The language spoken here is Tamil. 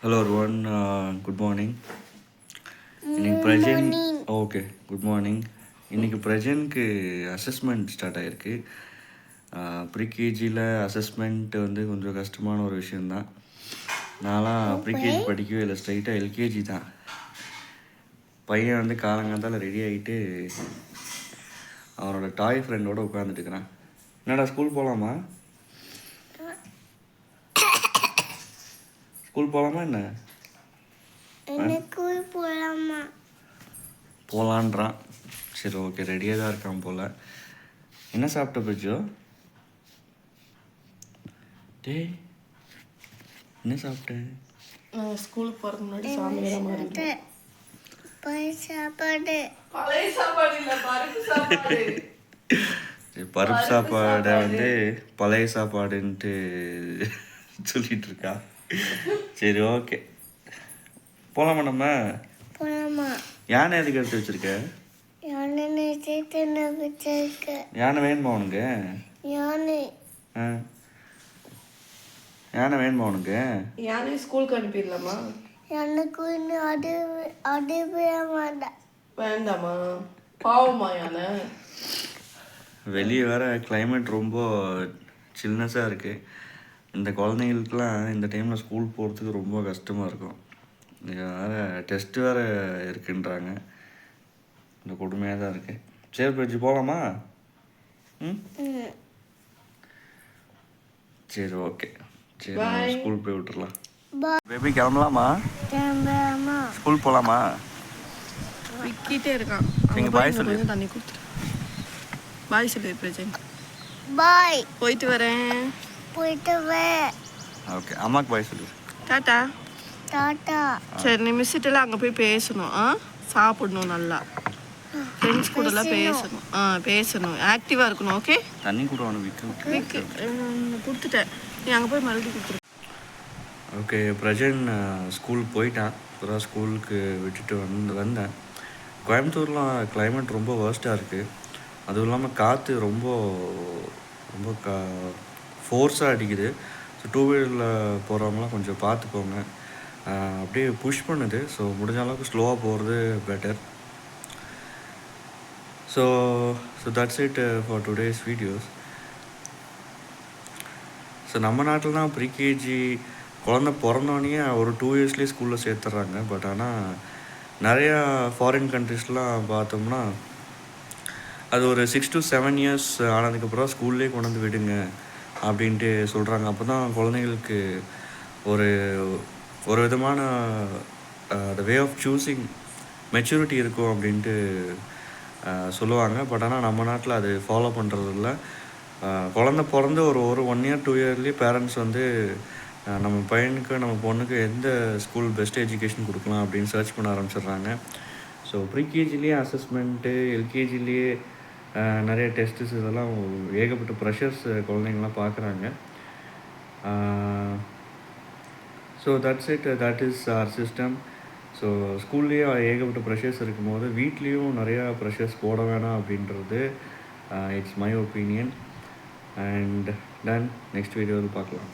Hello everyone, good morning. இன்னைக்கு ப்ரெசென்ட் ஓகே குட் மார்னிங். இன்றைக்கி ப்ரெசென்ட்க்கு அசஸ்மெண்ட் ஸ்டார்ட் ஆகிருக்கு. ப்ரீகேஜியில் அசஸ்மெண்ட் வந்து கொஞ்சம் கஷ்டமான ஒரு விஷயந்தான். நான்லாம் ப்ரீகேஜி படிக்கவே இல்லை, ஸ்ட்ரைட்டாக எல்கேஜி தான். பையன் வந்து காலங்காத்தால் ரெடி ஆகிட்டு அவனோட டாய் ஃப்ரெண்டோடு உட்காந்துட்டுருக்கிறான். என்னடா ஸ்கூல் போகலாமா? ஸ்கூல் போகலாமா என்ன? போகலான்றான். சரி ஓகே, ரெடியாக தான் இருக்கான் போல். என்ன சாப்பிட்ட பஜ்ஜோ? டேய் என்ன சாப்பிட்டேன்? ஸ்கூலுக்கு போகிறதுக்கு முன்னாடி சாமியார மாதிரி பருப்பு சாப்பாடை வந்து பழைய சாப்பாடுன்ட்டு சொல்லிட்டு இருக்கா. சரி ஓகே, போகலாமா நம்ம? யானை எதுக்கு எடுத்து வச்சிருக்க? யானை வேணுமா உனக்கு? யானை வேணுமா உனக்கு? யானை ஸ்கூலுக்கு அனுப்பிடலாமா? வேண்டாமா? பாவமா யானை? வெளியே வேற கிளைமேட் ரொம்ப சில்னஸாக இருக்குது. இந்த குழந்தைங்களுக்குலாம் இந்த டைமில் ஸ்கூல் போகிறதுக்கு ரொம்ப கஷ்டமாக இருக்கும். வேறு டெஸ்ட்டு வேறு இருக்குன்றாங்க. இந்த கொடுமையாக தான் இருக்குது. சரி பஜ்ஜி போகலாமா? சரி ஓகே, சரி ஸ்கூல் போய் விட்டுறலாம். பேபி கிளம்பலாமா? ஸ்கூல் போகலாமா? விக்கிட்டே இருக்கான். நீங்கள் பாய் சொல்லி தண்ணி கொடுத்துரு. பாய் சொல்லி பிரஜன். பாய். போயிட்டு வரேன். ஓகே, அம்மாக்கு பாய் சொல்லு. டாட்டா. சரி, நீ மிஸ்ஸிட்டெல்லாம் அங்கே போய் பேசணும். சாப்பிடணும், நல்லா ஃப்ரெண்ட்ஸ் கூடலாம் பேசணும். பேசணும், ஆக்டிவாக இருக்கணும். ஓகே, தண்ணி கூட ஒன்று விக்கு கொடுத்துட்டேன். நீ அங்கே போய் மறுபடியும் கொடுத்துரு. ஓகே, பிரஜன் ஸ்கூல் போயிட்டான். இப்போ தான் ஸ்கூலுக்கு விட்டுட்டு வந்தேன். கோயம்புத்தூர்லாம் கிளைமேட் ரொம்ப வேர்ஸ்ட்டாக இருக்குது. அதுவும் இல்லாமல் காற்று ரொம்ப ரொம்ப ஃபோர்ஸாக அடிக்குது. ஸோ டூ வீலரில் போகிறவங்களாம் கொஞ்சம் பார்த்துக்கோங்க. அப்படியே புஷ் பண்ணுது. ஸோ முடிஞ்ச அளவுக்கு ஸ்லோவாக போகிறது better. So that's it for today's videos. So நம்ம நாட்டில் தான் ப்ரீகேஜி குழந்த பிறந்தோடனே ஒரு 2 இயர்ஸ்லேயே ஸ்கூலில் சேர்த்துட்றாங்க. பட் ஆனால் நிறையா ஃபாரின் கண்ட்ரிஸ்லாம் பார்த்தோம்னா அது ஒரு 6 to 7 இயர்ஸ் ஆனதுக்கப்புறம் ஸ்கூல்லேயே கொண்டு வந்து விடுங்க அப்படின்ட்டு சொல்கிறாங்க. அப்போ தான் குழந்தைங்களுக்கு ஒரு ஒரு விதமான த வே ஆஃப் சூஸிங் மெச்சூரிட்டி இருக்கும் அப்படின்ட்டு சொல்லுவாங்க. பட் ஆனால் நம்ம நாட்டில் அது ஃபாலோ பண்ணுறதில்ல. குழந்த பிறந்து ஒரு 1 year 2 yearலேயே பேரண்ட்ஸ் வந்து நம்ம பையனுக்கு நம்ம பொண்ணுக்கு எந்த ஸ்கூல் பெஸ்ட் எஜுகேஷன் கொடுக்கலாம் அப்படின்னு சர்ச் பண்ண ஆரம்பிச்சிடுறாங்க. ஸோ ப்ரீகேஜிலேயே அசஸ்மெண்ட்டு, எல்கேஜிலேயே நிறைய டெஸ்ட்ஸ், இதெல்லாம் ஏகப்பட்ட ப்ரெஷர்ஸ் குழந்தைங்களாம் பார்க்குறாங்க. So that's it, that is our system. So ஸ்கூல்லேயே ஏகப்பட்ட ப்ரெஷர்ஸ் இருக்கும்போது வீட்லேயும் நிறையா ப்ரெஷர்ஸ் போட வேணாம் அப்படின்றது it's my opinion. And then next வீடியோவில் பார்க்கலாம்.